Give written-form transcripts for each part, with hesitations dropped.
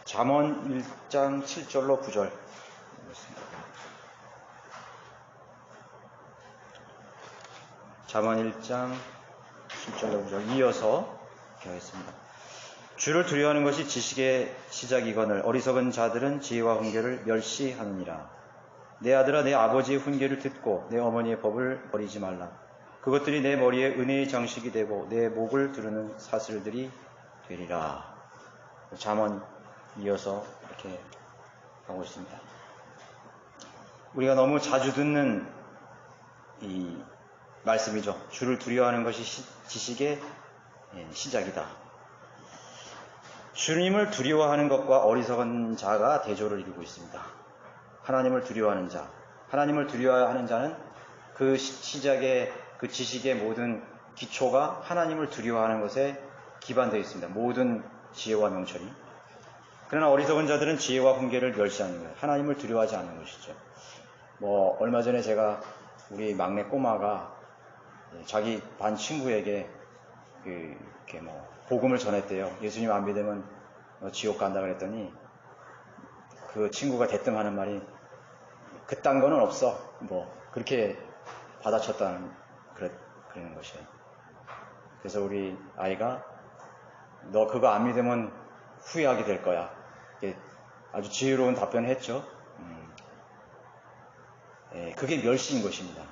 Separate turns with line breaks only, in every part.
잠언 1장 7절로 9절. 잠언 1장 7절로 9절 이어서 하겠습니다. 주를 두려워하는 것이 지식의 시작이거늘 어리석은 자들은 지혜와 훈계를 멸시하느니라. 내 아들아, 내 아버지의 훈계를 듣고 내 어머니의 법을 버리지 말라. 그것들이 내 머리에 은혜의 장식이 되고 내 목을 두르는 사슬들이 되리라. 잠언 이어서 이렇게 하고 있습니다. 우리가 너무 자주 듣는 이 말씀이죠. 주를 두려워하는 것이 지식의 시작이다. 주님을 두려워하는 것과 어리석은 자가 대조를 이루고 있습니다. 하나님을 두려워하는 자, 하나님을 두려워하는 자는 그 시작의 그 지식의 모든 기초가 하나님을 두려워하는 것에 기반되어 있습니다. 모든 지혜와 명철이. 그러나 어리석은 자들은 지혜와 훈계를 멸시하는 거예요. 하나님을 두려워하지 않는 것이죠. 얼마 전에 제가 우리 막내 꼬마가 자기 반 친구에게 이렇게 복음을 전했대요. 예수님 안 믿으면 지옥 간다 그랬더니 그 친구가 대뜸 하는 말이 그딴 거는 없어. 그렇게 받아쳤다는 그러는 것이에요. 그래서 우리 아이가 너 그거 안 믿으면 후회하게 될 거야. 아주 지혜로운 답변을 했죠. 그게 멸시인 것입니다.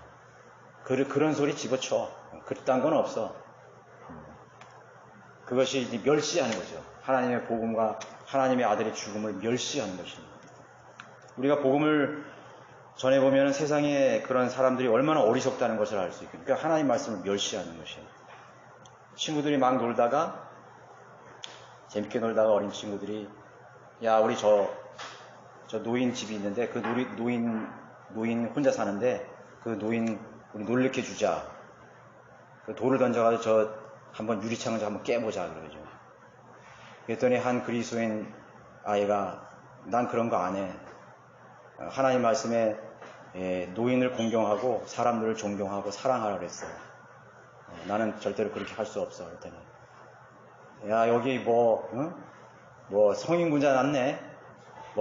그런 소리 집어쳐. 그딴 건 없어. 그것이 이제 멸시하는 거죠. 하나님의 복음과 하나님의 아들의 죽음을 멸시하는 것입니다. 우리가 복음을 전해보면 세상에 그런 사람들이 얼마나 어리석다는 것을 알 수 있고, 그러니까 하나님 말씀을 멸시하는 것이에요. 친구들이 막 놀다가, 재밌게 놀다가 어린 친구들이, 야, 우리 저 노인 집이 있는데, 그 노인 혼자 사는데, 그 노인 우리 놀래켜 주자. 그 돌을 던져가지고 한번 유리창을 한번 깨보자, 그러죠. 그랬더니 한 그리스도인 아이가, 난 그런 거 안 해. 하나님 말씀에 노인을 공경하고 사람들을 존경하고 사랑하라 그랬어요. 나는 절대로 그렇게 할 수 없어. 그랬더니 야, 여기 성인군자 났네.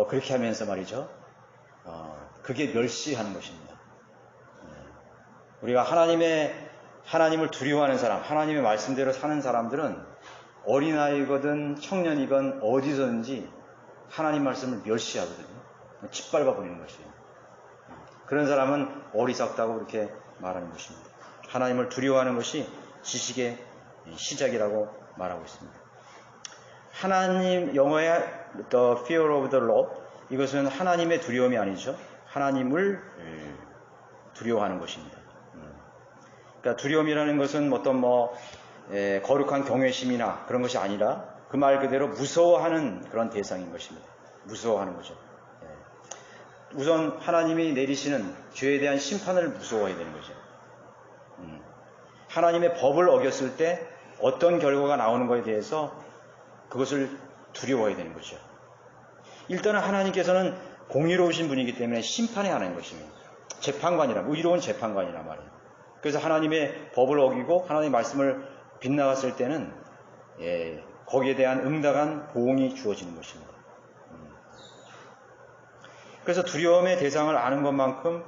그렇게 하면서 말이죠. 그게 멸시하는 것입니다. 우리가 하나님을 두려워하는 사람, 하나님의 말씀대로 사는 사람들은 어린아이거든 청년이건 어디서든지 하나님 말씀을 멸시하거든요. 짓밟아 버리는 것이에요. 그런 사람은 어리석다고 그렇게 말하는 것입니다. 하나님을 두려워하는 것이 지식의 시작이라고 말하고 있습니다. 하나님, The fear of the Lord, 이것은 하나님의 두려움이 아니죠. 하나님을 두려워하는 것입니다. 그러니까 두려움이라는 것은 어떤 거룩한 경외심이나 그런 것이 아니라 그 말 그대로 무서워하는 그런 대상인 것입니다. 무서워하는 거죠. 우선 하나님이 내리시는 죄에 대한 심판을 무서워해야 되는 거죠. 하나님의 법을 어겼을 때 어떤 결과가 나오는 것에 대해서 그것을 두려워해야 되는 거죠. 일단은 하나님께서는 공의로우신 분이기 때문에 심판이 하는 것입니다. 재판관이라, 의로운 재판관이라 말이에요. 그래서 하나님의 법을 어기고 하나님의 말씀을 빗나갔을 때는 거기에 대한 응당한 보응이 주어지는 것입니다. 그래서 두려움의 대상을 아는 것만큼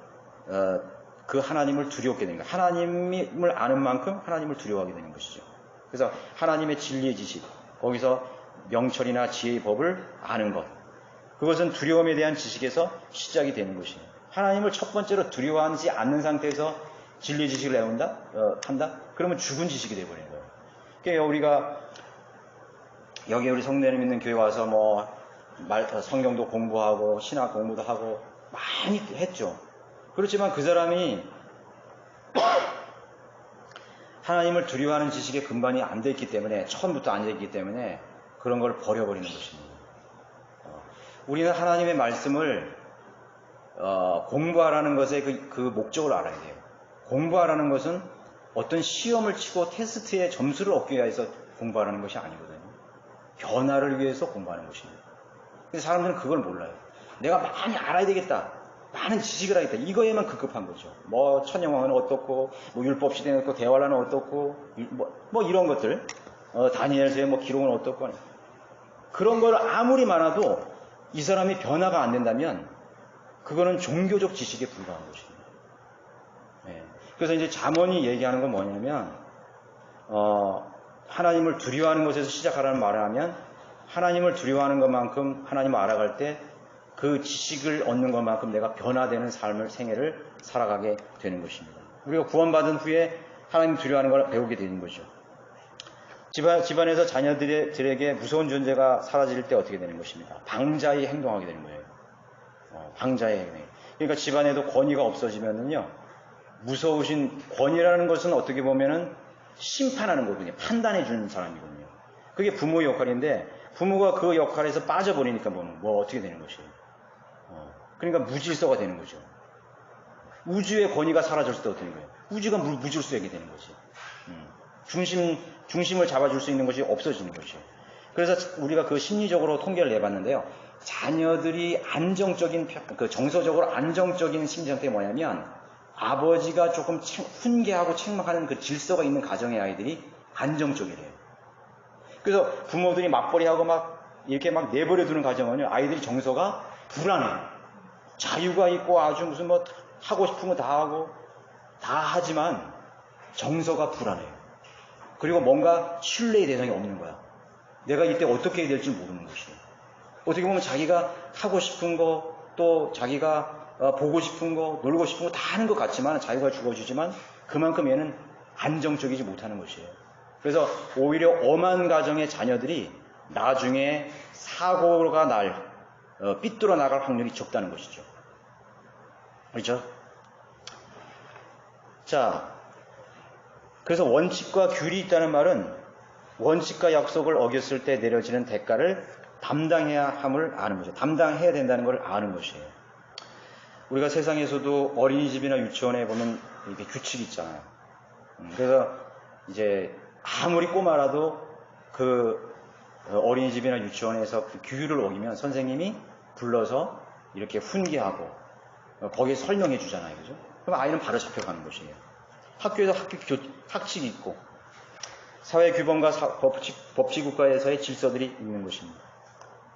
그 하나님을 두렵게 되는 거예요. 하나님을 아는 만큼 하나님을 두려워하게 되는 것이죠. 그래서 하나님의 진리의 지식, 거기서 명철이나 지혜의 법을 아는 것, 그것은 두려움에 대한 지식에서 시작이 되는 것이에요. 하나님을 첫 번째로 두려워하지 않는 상태에서 진리의 지식을 한다? 그러면 죽은 지식이 되어버리는 거예요. 그러니까 우리가 여기 우리 성도님 있는 교회 와서 성경도 공부하고 신학 공부도 하고 많이 했죠. 그렇지만 그 사람이 하나님을 두려워하는 지식의 근반이 안 돼 있기 때문에, 처음부터 안 돼 있기 때문에 그런 걸 버려버리는 것입니다. 우리는 하나님의 말씀을 공부하라는 것의 그 목적을 알아야 돼요. 공부하라는 것은 어떤 시험을 치고 테스트에 점수를 얻기 위해서 공부하라는 것이 아니거든요. 변화를 위해서 공부하는 것입니다. 근데 사람들은 그걸 몰라요. 내가 많이 알아야 되겠다. 많은 지식을 하겠다. 이거에만 급급한 거죠. 천영왕은 어떻고, 율법 시대는 어떻고, 대활라는 어떻고, 이런 것들, 다니엘서의 기록은 어떻고, 그런 걸 아무리 많아도 이 사람이 변화가 안 된다면 그거는 종교적 지식에 불과한 것입니다. 예. 그래서 이제 잠언이 얘기하는 건 뭐냐면 하나님을 두려워하는 것에서 시작하라는 말을 하면 하나님을 두려워하는 것만큼 하나님을 알아갈 때 그 지식을 얻는 것만큼 내가 변화되는 삶을 생애를 살아가게 되는 것입니다. 우리가 구원받은 후에 하나님 두려워하는 걸 배우게 되는 거죠. 집안에서 자녀들에게 무서운 존재가 사라질 때 어떻게 되는 것입니다. 방자히 행동하게 되는 거예요. 방자히 행동. 그러니까 집안에도 권위가 없어지면은요, 무서우신 권위라는 것은 어떻게 보면은 심판하는 거거든요. 판단해 주는 사람이거든요. 그게 부모의 역할인데 부모가 그 역할에서 빠져버리니까 뭐 어떻게 되는 것이에요. 그러니까 무질서가 되는 거죠. 우주의 권위가 사라졌을 때 어떻게 되는 거예요. 우주가 무질서하게 되는 거지. 중심을 잡아줄 수 있는 것이 없어지는 것이에요. 그래서 우리가 그 심리적으로 통계를 내봤는데요. 자녀들이 정서적으로 안정적인 심리 상태가 뭐냐면 아버지가 조금 훈계하고 책망하는 그 질서가 있는 가정의 아이들이 안정적이래요. 그래서 부모들이 맞벌이하고 이렇게 내버려 두는 가정은요, 아이들이 정서가 불안해요. 자유가 있고 아주 무슨 하고 싶은 거 다 하고 다 하지만 정서가 불안해요. 그리고 뭔가 신뢰의 대상이 없는 거야. 내가 이때 어떻게 해야 될지 모르는 것이에요. 어떻게 보면 자기가 하고 싶은 거, 또 자기가 보고 싶은 거, 놀고 싶은 거 다 하는 것 같지만 자유가 주어지지만 그만큼 얘는 안정적이지 못하는 것이에요. 그래서 오히려 엄한 가정의 자녀들이 나중에 사고가 삐뚤어 나갈 확률이 적다는 것이죠. 그렇죠? 자, 그래서 원칙과 규율이 있다는 말은 원칙과 약속을 어겼을 때 내려지는 대가를 담당해야 함을 아는 거죠. 담당해야 된다는 걸 아는 것이에요. 우리가 세상에서도 어린이집이나 유치원에 보면 이렇게 규칙이 있잖아요. 그래서 이제 아무리 꼬마라도 그 어린이집이나 유치원에서 그 규율을 어기면 선생님이 불러서 이렇게 훈계하고 거기에 설명해 주잖아요. 그죠? 그럼 아이는 바로 잡혀가는 것이에요. 학교에서 학칙이 있고 사회규범과 법치국가에서의 질서들이 있는 것입니다.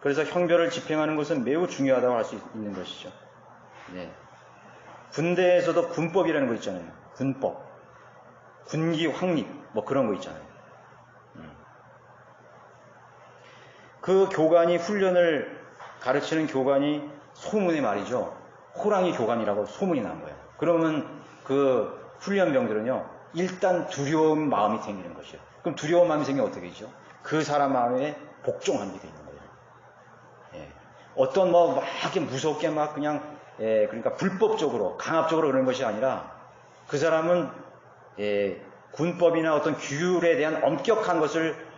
그래서 형벌을 집행하는 것은 매우 중요하다고 할 수 있는 것이죠. 네. 군대에서도 군법이라는 거 있잖아요. 군법. 군기 확립 그런 거 있잖아요. 그 교관이 훈련을 가르치는 교관이 소문의 말이죠. 호랑이 교관이라고 소문이 난 거예요. 그러면 그 훈련병들은요, 일단 두려운 마음이 생기는 것이에요. 그럼 두려운 마음이 생기면 어떻게 되죠? 그 사람 마음에 복종하게 되는 거예요. 예. 어떤 막 이렇게 무섭게 그냥 그러니까 불법적으로 강압적으로 그러는 것이 아니라 그 사람은 군법이나 어떤 규율에 대한 엄격한 것을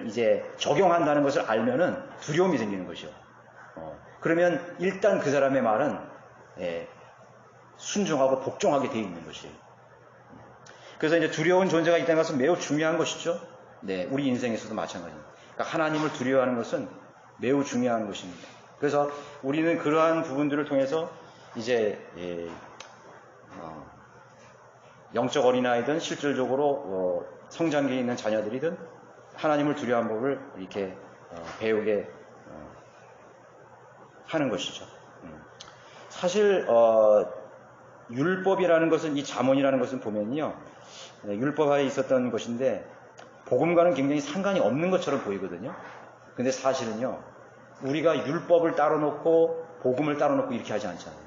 이제 적용한다는 것을 알면은 두려움이 생기는 것이죠. 그러면 일단 그 사람의 말은 순종하고 복종하게 되어 있는 것이에요. 그래서 이제 두려운 존재가 있다는 것은 매우 중요한 것이죠. 네, 우리 인생에서도 마찬가지입니다. 그러니까 하나님을 두려워하는 것은 매우 중요한 것입니다. 그래서 우리는 그러한 부분들을 통해서 이제 영적 어린아이든 실질적으로 성장기에 있는 자녀들이든 하나님을 두려워하는 법을 이렇게 배우게 하는 것이죠. 사실 율법이라는 것은, 이 잠언이라는 것은 보면요, 율법하에 있었던 것인데 복음과는 굉장히 상관이 없는 것처럼 보이거든요. 근데 사실은요, 우리가 율법을 따로 놓고 복음을 따로 놓고 이렇게 하지 않잖아요.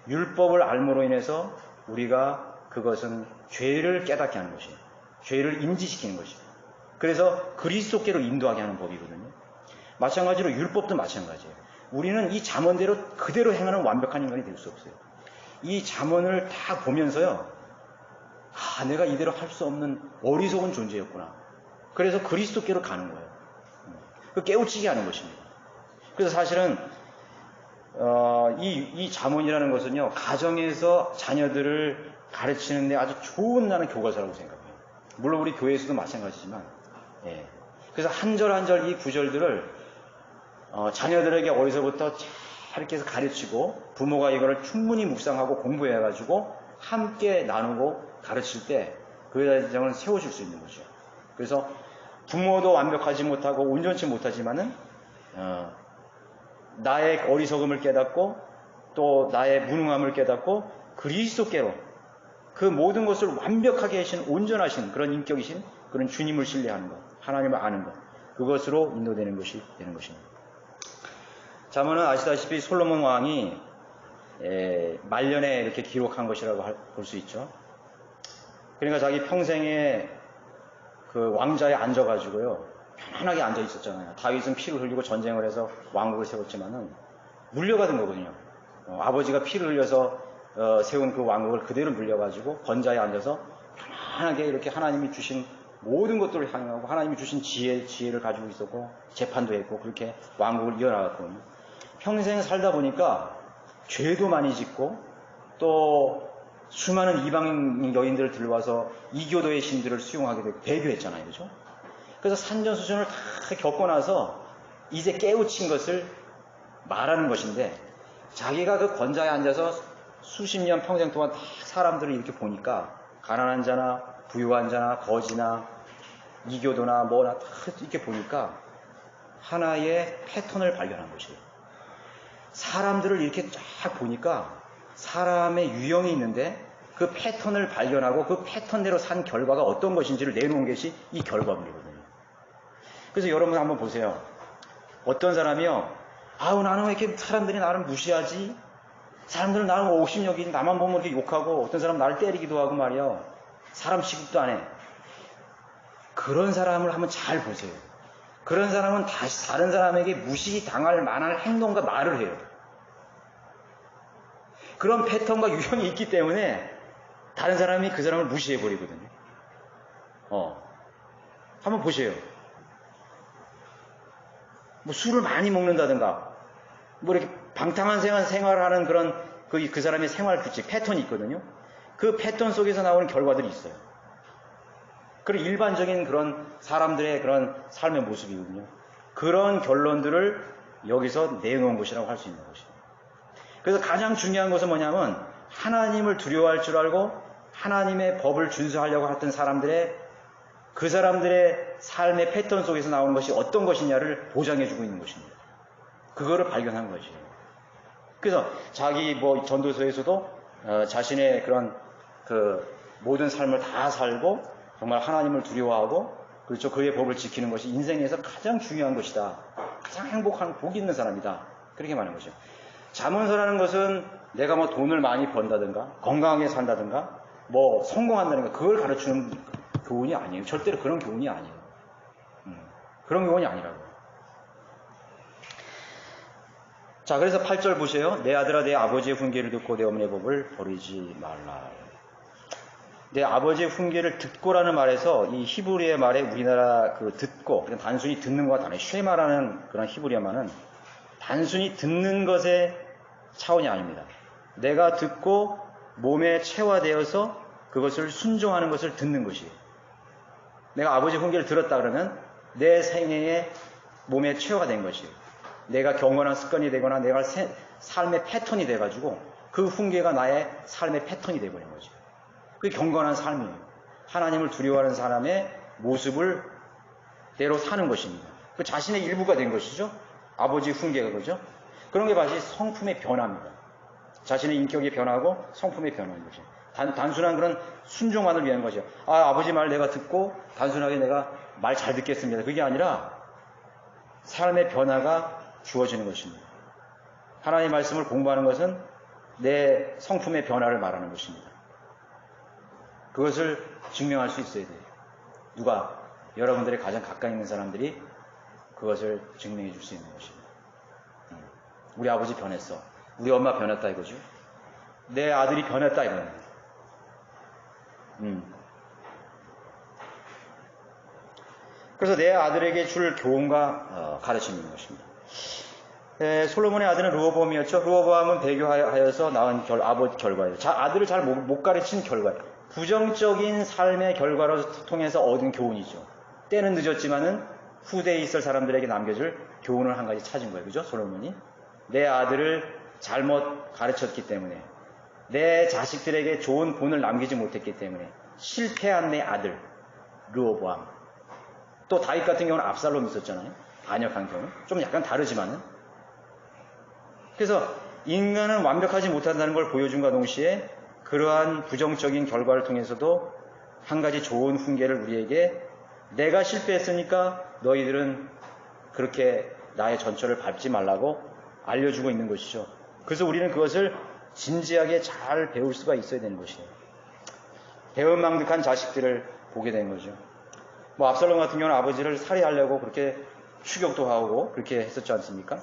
율법을 알므로 인해서 우리가 그것은 죄를 깨닫게 하는 것이에요. 죄를 인지시키는 것이에요. 그래서 그리스도께로 인도하게 하는 법이거든요. 마찬가지로 율법도 마찬가지예요. 우리는 이 잠언대로 그대로 행하는 완벽한 인간이 될 수 없어요. 이 잠언을 다 보면서요, 내가 이대로 할 수 없는 어리석은 존재였구나. 그래서 그리스도께로 가는 거예요. 그 깨우치게 하는 것입니다. 그래서 사실은 이 잠언이라는 것은요, 가정에서 자녀들을 가르치는데 아주 좋은 나는 교과서라고 생각해요. 물론 우리 교회에서도 마찬가지지만, 그래서 한 절 한 절 이 구절들을 자녀들에게 어디서부터 잘 이렇게 해서 가르치고 부모가 이거를 충분히 묵상하고 공부해가지고 함께 나누고 가르칠 때 그에 대해서 세워줄 수 있는 거죠. 그래서 부모도 완벽하지 못하고 온전치 못하지만은 나의 어리석음을 깨닫고 또 나의 무능함을 깨닫고 그리스도께로 그 모든 것을 완벽하게 하신 온전하신 그런 인격이신 그런 주님을 신뢰하는 것, 하나님을 아는 것, 그것으로 인도되는 것이 되는 것입니다. 잠언은 아시다시피 솔로몬 왕이 말년에 이렇게 기록한 것이라고 볼 수 있죠. 그러니까 자기 평생에 그 왕자에 앉아가지고요, 편안하게 앉아 있었잖아요. 다윗은 피를 흘리고 전쟁을 해서 왕국을 세웠지만은 물려받은 거거든요. 아버지가 피를 흘려서 세운 그 왕국을 그대로 물려가지고 번자에 앉아서 편안하게 이렇게 하나님이 주신 모든 것들을 향하고 하나님이 주신 지혜를 가지고 있었고 재판도 했고 그렇게 왕국을 이어나갔거든요. 평생 살다 보니까 죄도 많이 짓고 또 수많은 이방 여인들을 들러와서 이교도의 신들을 수용하게 되고 배교했잖아요. 그죠? 그래서 산전수전을 다 겪고 나서 이제 깨우친 것을 말하는 것인데, 자기가 그 권자에 앉아서 수십 년 평생 동안 다 사람들을 이렇게 보니까 가난한 자나 부유한 자나 거지나 이교도나 뭐나 다 이렇게 보니까 하나의 패턴을 발견한 것이에요. 사람들을 이렇게 쫙 보니까 사람의 유형이 있는데 그 패턴을 발견하고 그 패턴대로 산 결과가 어떤 것인지를 내놓은 것이 이 결과물이거든요. 그래서 여러분 한번 보세요. 어떤 사람이요, 아우 나는 왜 이렇게 사람들이 나를 무시하지? 사람들은 나를 옥심여기지, 나만 보면 이렇게 욕하고 어떤 사람은 나를 때리기도 하고 말이요, 사람 취급도 안 해. 그런 사람을 한번 잘 보세요. 그런 사람은 다시 다른 사람에게 무시당할 만한 행동과 말을 해요. 그런 패턴과 유형이 있기 때문에 다른 사람이 그 사람을 무시해버리거든요. 한번 보세요. 뭐 술을 많이 먹는다든가, 뭐 이렇게 방탕한 생활을 하는 그런 그 사람의 생활 규칙, 패턴이 있거든요. 그 패턴 속에서 나오는 결과들이 있어요. 그리고 일반적인 그런 사람들의 그런 삶의 모습이거든요. 그런 결론들을 여기서 내놓은 것이라고 할 수 있는 것이에요. 그래서 가장 중요한 것은 뭐냐면, 하나님을 두려워할 줄 알고 하나님의 법을 준수하려고 했던 그 사람들의 삶의 패턴 속에서 나오는 것이 어떤 것이냐를 보장해주고 있는 것입니다. 그거를 발견한 것이에요. 그래서 자기 전도서에서도 자신의 그런 모든 삶을 다 살고 정말 하나님을 두려워하고, 그렇죠, 그의 법을 지키는 것이 인생에서 가장 중요한 것이다. 가장 행복한 복 있는 사람이다. 그렇게 말하는 거죠. 잠언서라는 것은 내가 뭐 돈을 많이 번다든가 건강하게 산다든가 뭐 성공한다든가 그걸 가르치는 교훈이 아니에요. 절대로 그런 교훈이 아니에요. 그런 교훈이 아니라고. 자, 그래서 8절 보세요. 내 아들아, 내 아버지의 훈계를 듣고 내 어머니의 법을 버리지 말라. 내 아버지의 훈계를 듣고라는 말에서 이 히브리의 말에 우리나라 듣고, 그냥 단순히 듣는 것과 다르게 쉐마라는 그런 히브리어 말은 단순히 듣는 것의 차원이 아닙니다. 내가 듣고 몸에 체화되어서 그것을 순종하는 것을 듣는 것이에요. 내가 아버지 훈계를 들었다 그러면 내 생애에 몸에 체화가 된 것이에요. 내가 경건한 습관이 되거나 내가 삶의 패턴이 돼가지고 그 훈계가 나의 삶의 패턴이 돼버린 거죠. 그게 경건한 삶이에요. 하나님을 두려워하는 사람의 모습을 대로 사는 것입니다. 그 자신의 일부가 된 것이죠. 아버지 훈계가 그죠. 그런 게 마치 성품의 변화입니다. 자신의 인격이 변하고 성품의 변화인 거죠. 단순한 그런 순종만을 위한 거죠. 아버지 말 내가 듣고 단순하게 내가 말 잘 듣겠습니다. 그게 아니라 삶의 변화가 주어지는 것입니다. 하나님의 말씀을 공부하는 것은 내 성품의 변화를 말하는 것입니다. 그것을 증명할 수 있어야 돼요. 누가? 여러분들의 가장 가까이 있는 사람들이 그것을 증명해 줄 수 있는 것입니다. 우리 아버지 변했어. 우리 엄마 변했다 이거죠. 내 아들이 변했다 이거는. 그래서 내 아들에게 줄 교훈과 가르침인 것입니다. 솔로몬의 아들은 르호보암이었죠. 르호보암은 배교하여서 낳은 아버지 결과예요. 아들을 잘 못 가르친 결과예요. 부정적인 삶의 결과로 통해서 얻은 교훈이죠. 때는 늦었지만은 후대에 있을 사람들에게 남겨줄 교훈을 한 가지 찾은 거예요. 그죠? 솔로몬이. 내 아들을 잘못 가르쳤기 때문에, 내 자식들에게 좋은 본을 남기지 못했기 때문에 실패한 내 아들 르호보암. 또 다윗 같은 경우는 압살롬이 있었잖아요. 반역한 경우. 좀 약간 다르지만은. 그래서 인간은 완벽하지 못한다는 걸 보여준과 동시에 그러한 부정적인 결과를 통해서도 한 가지 좋은 훈계를 우리에게 내가 실패했으니까 너희들은 그렇게 나의 전철을 밟지 말라고 알려주고 있는 것이죠. 그래서 우리는 그것을 진지하게 잘 배울 수가 있어야 되는 것이에요. 배은망덕한 자식들을 보게 된 거죠. 뭐 압살롬 같은 경우는 아버지를 살해하려고 그렇게 추격도 하고 그렇게 했었지 않습니까?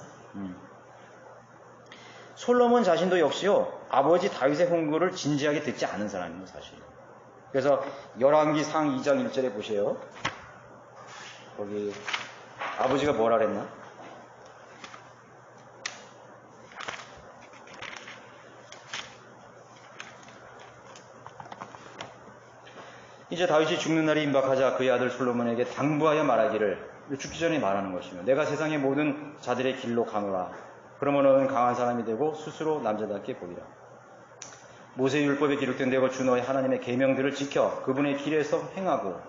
솔로몬 자신도 역시요, 아버지 다윗의 훈계를 진지하게 듣지 않은 사람입니다, 사실. 그래서 열왕기상 2장 1절에 보세요. 거기 아버지가 뭐라 그랬나? 이제 다윗이 죽는 날이 임박하자 그의 아들 솔로몬에게 당부하여 말하기를, 죽기 전에 말하는 것이며, 내가 세상의 모든 자들의 길로 가노라. 그러면 너는 강한 사람이 되고 스스로 남자답게 보이라. 모세의 율법에 기록된 대로 주 너의 하나님의 계명들을 지켜 그분의 길에서 행하고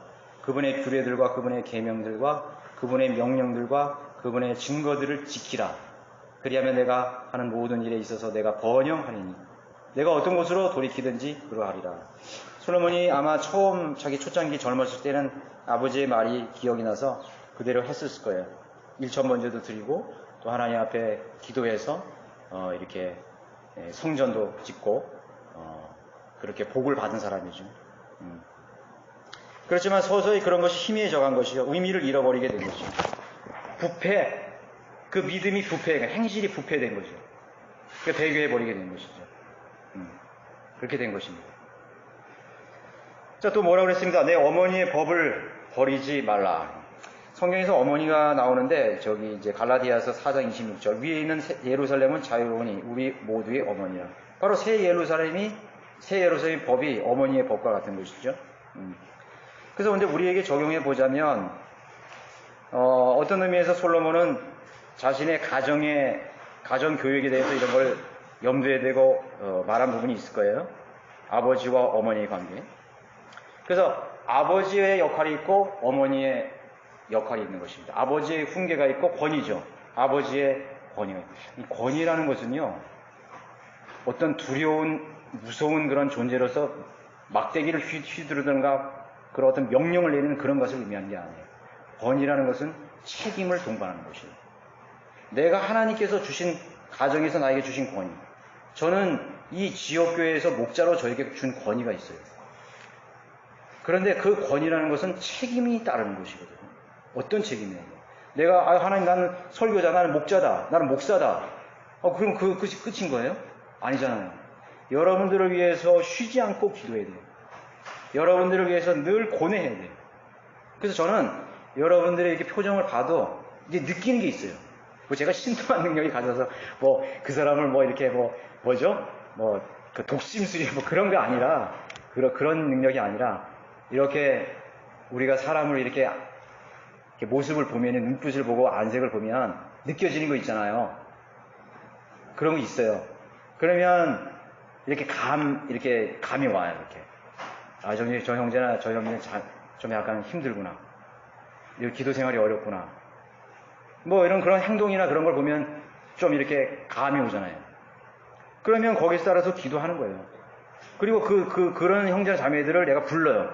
그분의 규례들과 그분의 계명들과 그분의 명령들과 그분의 증거들을 지키라. 그리하면 내가 하는 모든 일에 있어서 내가 번영하리니 내가 어떤 곳으로 돌이키든지 그러하리라. 솔로몬이 아마 처음 자기 초창기 젊었을 때는 아버지의 말이 기억이 나서 그대로 했었을 거예요. 일천번제도 드리고 또 하나님 앞에 기도해서 이렇게 성전도 짓고 그렇게 복을 받은 사람이죠. 그렇지만 서서히 그런 것이 희미해져간 것이요, 의미를 잃어버리게 된 것이죠. 부패, 그 믿음이 부패, 행실이 부패된 거죠. 그 배교해버리게 된 것이죠. 그렇게 된 것입니다. 자, 또 뭐라고 그랬습니다. 내 어머니의 법을 버리지 말라. 성경에서 어머니가 나오는데 저기 이제 갈라디아서 4장 26절 위에 있는 예루살렘은 자유로우니 우리 모두의 어머니라. 바로 새 예루살렘 법이 어머니의 법과 같은 것이죠. 그래서 근데 우리에게 적용해 보자면 어떤 의미에서 솔로몬은 자신의 가정 교육에 대해서 이런 걸 염두에 두고 말한 부분이 있을 거예요. 아버지와 어머니의 관계. 그래서 아버지의 역할이 있고 어머니의 역할이 있는 것입니다. 아버지의 훈계가 있고 권위죠. 아버지의 권위가 있고. 이 권위라는 것은요, 어떤 두려운 무서운 그런 존재로서 막대기를 휘두르든가 그런 어떤 명령을 내리는 그런 것을 의미하는 게 아니에요. 권위라는 것은 책임을 동반하는 것이에요. 내가 하나님께서 주신 가정에서 나에게 주신 권위. 저는 이 지역교회에서 목자로 저에게 준 권위가 있어요. 그런데 그 권위라는 것은 책임이 따르는 것이거든요. 어떤 책임이에요? 내가 하나님 나는 설교자, 나는 목자다, 나는 목사다. 그럼 그것이 끝인 거예요? 아니잖아요. 여러분들을 위해서 쉬지 않고 기도해야 돼요. 여러분들을 위해서 늘 고뇌해야 돼요. 그래서 저는 여러분들의 이렇게 표정을 봐도 이제 느끼는 게 있어요. 뭐 제가 신통한 능력이 가져서 뭐 그 사람을 뭐 이렇게 뭐죠? 그 독심술이 뭐 그런 게 아니라 그런 능력이 아니라 이렇게 우리가 사람을 이렇게 모습을 보면 눈빛을 보고 안색을 보면 느껴지는 거 있잖아요. 그런 거 있어요. 그러면 이렇게 감이 와요. 이렇게 저 형제나 저 형제는 좀 약간 힘들구나. 기도 생활이 어렵구나. 뭐 이런 그런 행동이나 그런 걸 보면 좀 이렇게 감이 오잖아요. 그러면 거기에 따라서 기도하는 거예요. 그리고 그런 형제나 자매들을 내가 불러요.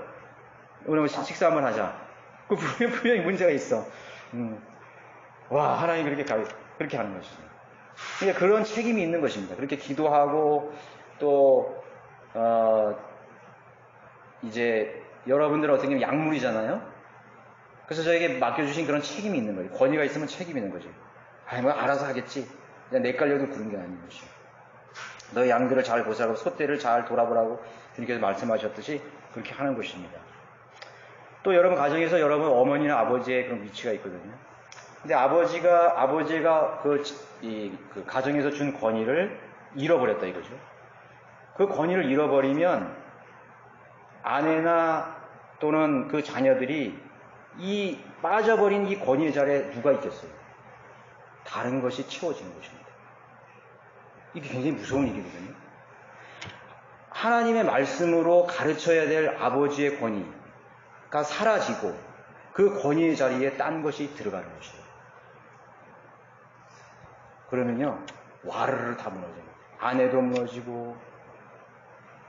오늘 식사 한번 하자. 그 분명히 문제가 있어. 와, 하나님 그렇게 하는 것이죠. 그러니까 그런 책임이 있는 것입니다. 그렇게 기도하고 또 이제 여러분들은 어떻게 보면 약물이잖아요. 그래서 저에게 맡겨주신 그런 책임이 있는 거예요. 권위가 있으면 책임이 있는 거죠. 뭐 알아서 하겠지. 그냥 내 깔려도 그런 게 아닌 것이죠. 너의 양들을 잘 보살고 소떼를 잘 돌아보라고 주님께서 말씀하셨듯이 그렇게 하는 것입니다. 또 여러분 가정에서 여러분 어머니나 아버지의 그런 위치가 있거든요. 근데 아버지가 그 가정에서 준 권위를 잃어버렸다 이거죠. 그 권위를 잃어버리면 아내나 또는 그 자녀들이 빠져버린 이 권위의 자리에 누가 있겠어요? 다른 것이 채워지는 것입니다. 이게 굉장히 무서운 일이거든요. 하나님의 말씀으로 가르쳐야 될 아버지의 권위가 사라지고 그 권위의 자리에 딴 것이 들어가는 것이에요. 그러면요, 와르르 다 무너져요. 아내도 무너지고,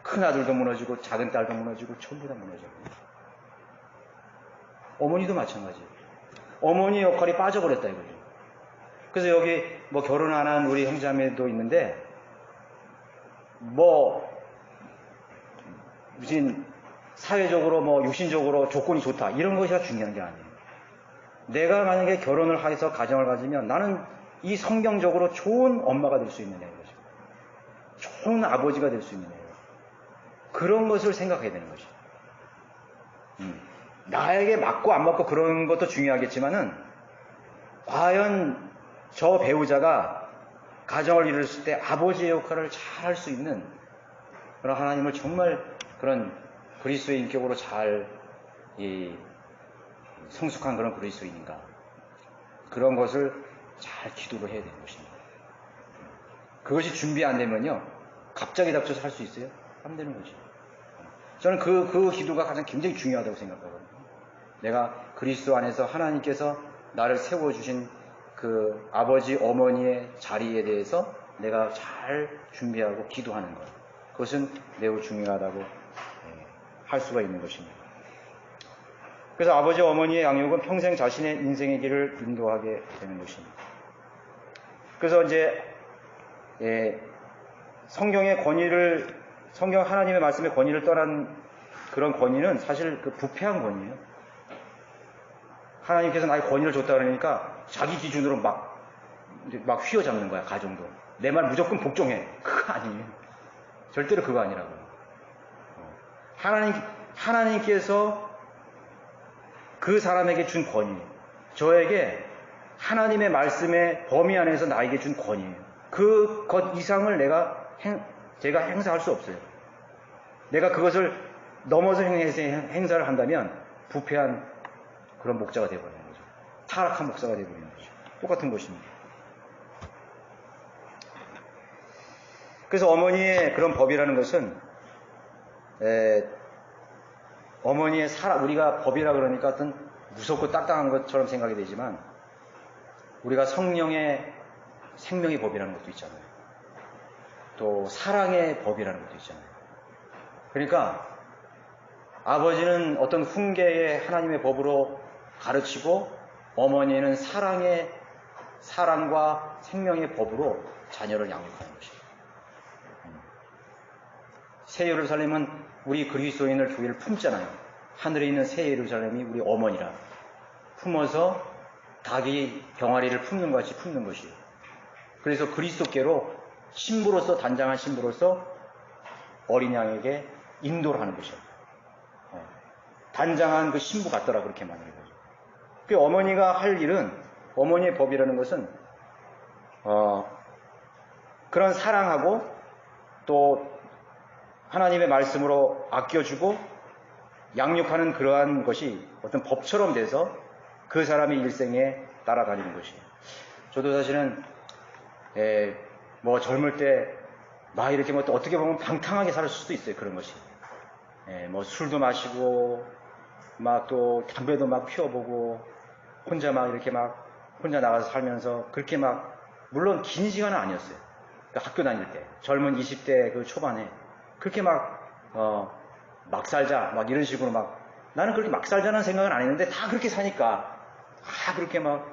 큰아들도 무너지고, 작은 딸도 무너지고, 전부 다 무너져요. 어머니도 마찬가지예요. 어머니 역할이 빠져버렸다 이거죠. 그래서 여기 뭐 결혼 안 한 우리 형제자매도 있는데, 뭐, 무슨 사회적으로 뭐 육신적으로 조건이 좋다 이런 것이 중요한 게 아니에요. 내가 만약에 결혼을 해서 가정을 가지면 나는 이 성경적으로 좋은 엄마가 될 수 있는 거죠. 좋은 아버지가 될 수 있는 거예요. 그런 것을 생각해야 되는 것이죠. 나에게 맞고 안 맞고 그런 것도 중요하겠지만은 과연 저 배우자가 가정을 이뤘을 때 아버지의 역할을 잘 할 수 있는 그런 하나님을 정말 그런 그리스도의 인격으로 잘 성숙한 그런 그리스도인인가, 그런 것을 잘 기도를 해야 되는 것입니다. 그것이 준비 안 되면요, 갑자기 닥쳐서 할 수 있어요? 안 되는 거죠. 저는 그 기도가 가장 굉장히 중요하다고 생각하거든요. 내가 그리스도 안에서 하나님께서 나를 세워주신 그 아버지, 어머니의 자리에 대해서 내가 잘 준비하고 기도하는 것, 그것은 매우 중요하다고 할 수가 있는 것입니다. 그래서 아버지, 어머니의 양육은 평생 자신의 인생의 길을 인도하게 되는 것입니다. 그래서 이제 성경의 권위를, 성경 하나님의 말씀의 권위를 떠난 그런 권위는 사실 그 부패한 권위예요. 하나님께서 나에게 권위를 줬다 그러니까 자기 기준으로 막 휘어잡는 거야, 가정도. 내 말 무조건 복종해. 그거 아니에요. 절대로 그거 아니라고요. 하나님께서 그 사람에게 준 권위, 저에게 하나님의 말씀의 범위 안에서 나에게 준 권위예요. 그 것 이상을 제가 행사할 수 없어요. 내가 그것을 넘어서 행사를 한다면 부패한 그런 목자가 되어버리는 거죠. 타락한 목사가 되어버리는 거죠. 똑같은 것입니다. 그래서 어머니의 그런 법이라는 것은 어머니의 우리가 법이라 그러니까 어떤 무섭고 딱딱한 것처럼 생각이 되지만, 우리가 성령의 생명의 법이라는 것도 있잖아요. 또 사랑의 법이라는 것도 있잖아요. 그러니까 아버지는 어떤 훈계의 하나님의 법으로 가르치고, 어머니는 사랑과 생명의 법으로 자녀를 양육하는 것입니다. 새 예루살렘은 우리 그리스도인을 교회를 품잖아요. 하늘에 있는 새 예루살렘이 우리 어머니라 품어서 닭이 병아리를 품는 것 같이 품는 것이에요. 그래서 그리스도께로 신부로서, 단장한 신부로서 어린 양에게 인도를 하는 것이에요. 단장한 그 신부 같더라, 그렇게 말하는 거죠. 그 어머니가 할 일은, 어머니의 법이라는 것은 그런 사랑하고 또 하나님의 말씀으로 아껴주고 양육하는 그러한 것이 어떤 법처럼 돼서 그 사람의 일생에 따라다니는 것이에요. 저도 사실은 뭐 젊을 때 막 이렇게 뭐 또 어떻게 보면 방탕하게 살았을 수도 있어요. 그런 것이. 뭐 술도 마시고 막 또 담배도 막 피워보고 혼자 막 이렇게 막 혼자 나가서 살면서 그렇게 막, 물론 긴 시간은 아니었어요. 그러니까 학교 다닐 때 젊은 20대 그 초반에 그렇게 막 살자 막 이런 식으로 막, 나는 그렇게 막 살자는 생각은 안 했는데 다 그렇게 사니까 그렇게 막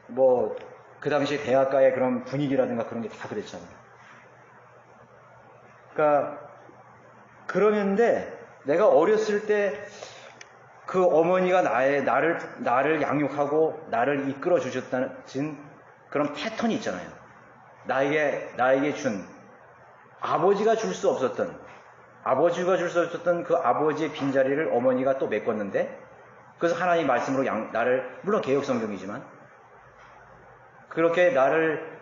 뭐 그 당시에 대학가의 그런 분위기라든가 그런 게 다 그랬잖아요. 그러니까 그러는데 내가 어렸을 때 그 어머니가 나를 양육하고 나를 이끌어 주셨다는 그런 패턴이 있잖아요. 나에게 준, 아버지가 줄 수 없었던 그 아버지의 빈자리를 어머니가 또 메꿨는데, 그래서 하나님 말씀으로 나를, 물론 개혁 성경이지만 그렇게 나를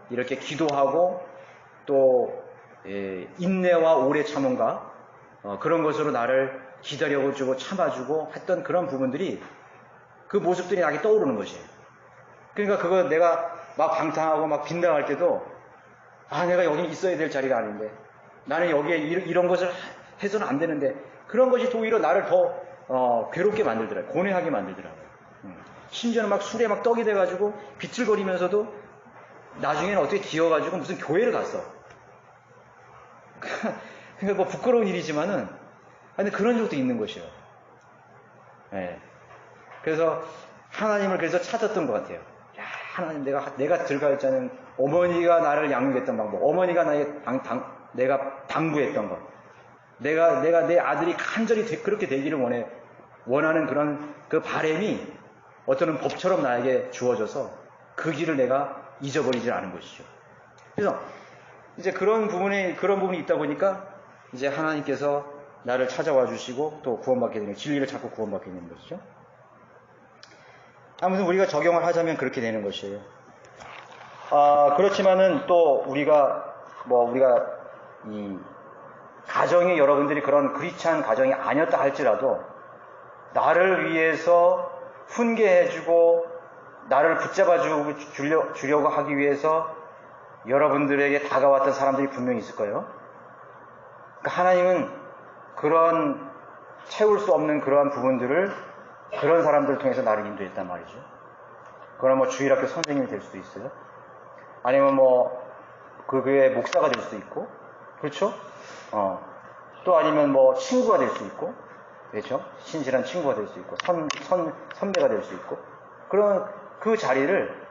이렇게 기도하고 또 인내와 오래 참음과 그런 것으로 나를 기다려주고 참아주고 했던 그런 부분들이, 그 모습들이 나에게 떠오르는 것이에요. 그러니까 그거 내가 막 방탕하고 막 빈당할 때도, 내가 여기 있어야 될 자리가 아닌데, 나는 여기에 이런 것을 해서는 안 되는데, 그런 것이 오히려 나를 더 괴롭게 만들더라고요. 고뇌하게 만들더라고요. 심지어는 막 술에 막 떡이 돼가지고 비틀거리면서도 나중에는 어떻게 기어가지고 무슨 교회를 갔어. 그러니까 뭐 부끄러운 일이지만은, 근데 그런 적도 있는 것이에요. 예. 그래서 하나님을 그래서 찾았던 것 같아요. 야, 하나님, 내가 들어갈 자는 어머니가 나를 양육했던 방법, 어머니가 내가 당부했던 것, 내가 내 아들이 간절히 그렇게 되기를 원하는 그런 그 바람이 어떤 법처럼 나에게 주어져서 그 길을 내가 잊어버리지 않은 것이죠. 그래서 이제 그런 부분이 있다 보니까 이제 하나님께서 나를 찾아와 주시고 또 구원받게 되는, 진리를 찾고 구원받게 되는 것이죠. 아무튼 우리가 적용을 하자면 그렇게 되는 것이에요. 그렇지만은 또 우리가 이 가정이 여러분들이 그런 크리스찬 가정이 아니었다 할지라도 나를 위해서 훈계해주고 나를 붙잡아 주려고 하기 위해서 여러분들에게 다가왔던 사람들이 분명히 있을 거예요. 그러니까 하나님은 그런 채울 수 없는 그러한 부분들을 그런 사람들을 통해서 나를 인도했단 말이죠. 그건 뭐 주일학교 선생님이 될 수도 있어요. 아니면 뭐 그 교회 목사가 될 수도 있고, 그렇죠? 또 아니면 뭐 친구가 될 수 있고, 그렇죠? 신실한 친구가 될 수 있고, 선배가 될 수 있고, 그런 그 자리를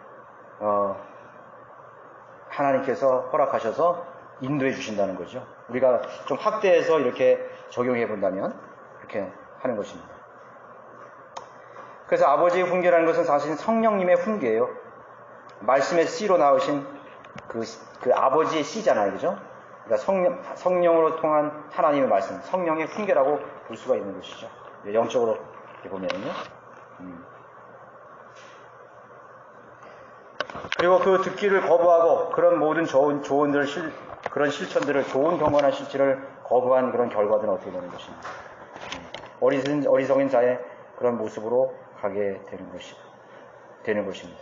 하나님께서 허락하셔서 인도해 주신다는 거죠. 우리가 좀 확대해서 이렇게 적용해 본다면 그렇게 하는 것입니다. 그래서 아버지의 훈계라는 것은 사실 성령님의 훈계예요. 말씀의 씨로 나오신 그 아버지의 씨잖아요, 그죠? 그러니까 성령으로 통한 하나님의 말씀, 성령의 훈계라고 볼 수가 있는 것이죠. 영적으로 보면요. 그리고 그 듣기를 거부하고 그런 모든 조언들, 그런 실천들을, 좋은 경건한 실질을 거부한 그런 결과들은 어떻게 되는 것입니다. 어리석은 자의 그런 모습으로 가게 되는 것입니다.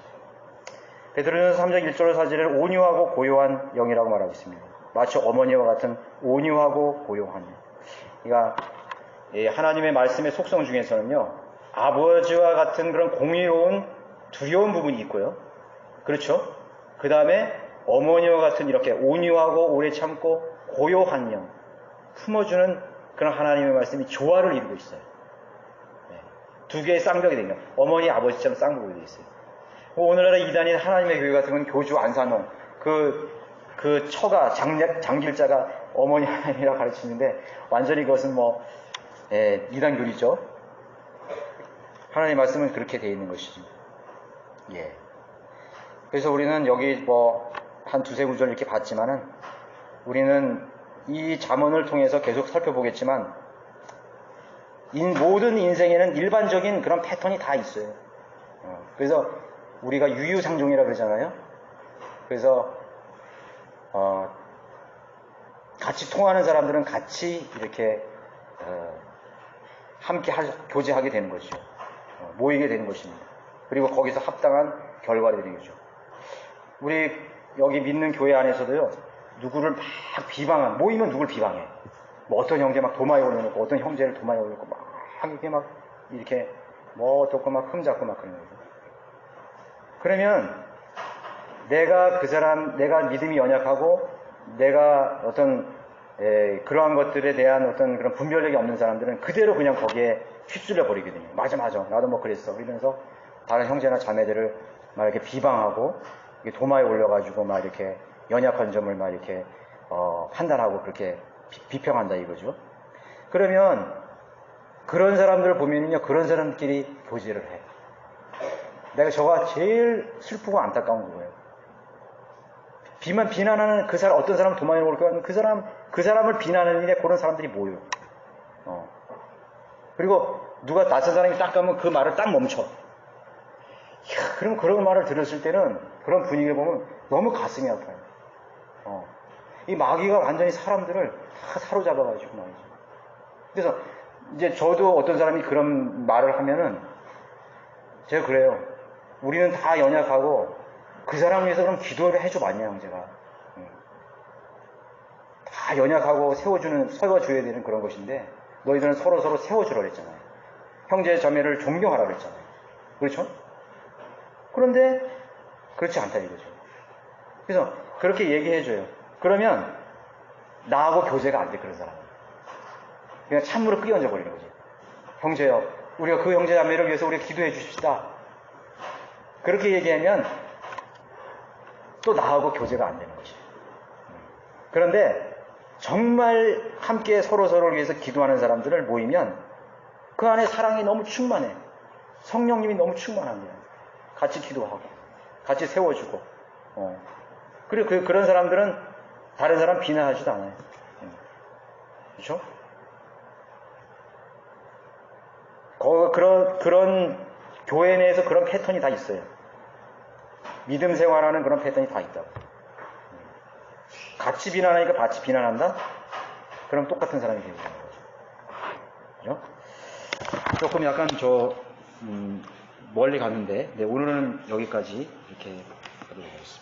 베드로전서 3장 1절 4절을 온유하고 고요한 영이라고 말하고 있습니다. 마치 어머니와 같은 온유하고 고요한 영. 그러니까 하나님의 말씀의 속성 중에서는요, 아버지와 같은 그런 공의로운 두려운 부분이 있고요. 그렇죠? 그 다음에 어머니와 같은 이렇게 온유하고 오래 참고 고요한 영, 품어주는 그런 하나님의 말씀이 조화를 이루고 있어요. 두 개의 쌍벽이 되는 거예요. 어머니, 아버지처럼 쌍벽이 되어 있어요. 오늘날에 이단인 하나님의 교회 같은 건 교주 안산홍, 그 처가, 장길자가 어머니 하나님이라고 가르치는데 완전히 그것은 이단교리죠. 하나님의 말씀은 그렇게 되어 있는 것이죠. 예. 그래서 우리는 여기 한 두세 구절 이렇게 봤지만은 우리는 이 잠언을 통해서 계속 살펴보겠지만 모든 인생에는 일반적인 그런 패턴이 다 있어요. 그래서 우리가 유유상종이라고 그러잖아요. 그래서 같이 통하는 사람들은 같이 이렇게 함께 교제하게 되는 것이죠. 모이게 되는 것입니다. 그리고 거기서 합당한 결과를 되는 거죠. 우리 여기 믿는 교회 안에서도요, 누구를 막 모이면 누굴 비방해. 어떤 형제 막 도마에 올려놓고, 어떤 형제를 도마에 올려놓고, 이렇게 어떻고 흠잡고 그러는 거죠. 그러면 내가 믿음이 연약하고, 내가 그러한 것들에 대한 어떤 그런 분별력이 없는 사람들은 그대로 그냥 거기에 휩쓸려 버리거든요. 맞아. 나도 그랬어. 이러면서 다른 형제나 자매들을 이렇게 비방하고, 도마에 올려가지고 이렇게 연약한 점을 이렇게 판단하고 그렇게 비평한다 이거죠. 그러면 그런 사람들을 보면요, 그런 사람끼리 교제를 해. 내가 저가 제일 슬프고 안타까운 거예요. 비난하는 어떤 사람은 도마에 올고 그 사람을 비난하는 일에 그런 사람들이 모여요. 그리고 누가 낯선 사람이 딱 가면 그 말을 딱 멈춰. 그럼 그런 말을 들었을 때는 그런 분위기를 보면 너무 가슴이 아파요. 이 마귀가 완전히 사람들을 다 사로잡아가지고 말이죠. 그래서 이제 저도 어떤 사람이 그런 말을 하면은 제가 그래요. 우리는 다 연약하고 그 사람을 위해서 그럼 기도를 해줘 봤냐, 형제가. 다 연약하고 세워줘야 되는 그런 것인데 너희들은 서로 세워주라 그랬잖아요. 형제 자매를 존경하라 그랬잖아요. 그렇죠? 그런데 그렇지 않다 이거죠. 그래서 그렇게 얘기해줘요. 그러면 나하고 교제가 안 돼, 그런 사람은. 그냥 찬물을 끼얹어 버리는 거지. 형제여, 우리가 그 형제 자매를 위해서 우리가 기도해 주십시다. 그렇게 얘기하면 또 나하고 교제가 안 되는 거지. 그런데 정말 함께 서로서로를 위해서 기도하는 사람들을 모이면 그 안에 사랑이 너무 충만해. 성령님이 너무 충만합니다. 같이 기도하고 같이 세워주고 그리고 그런 사람들은 다른 사람 비난하지도 않아요. 그렇죠? 그런 교회 내에서 그런 패턴이 다 있어요. 믿음 생활하는 그런 패턴이 다 있다고. 같이 비난하니까 같이 비난한다? 그럼 똑같은 사람이 되는 거죠. 그죠? 조금 약간 멀리 갔는데, 네, 오늘은 여기까지 이렇게 하도록 하겠습니다.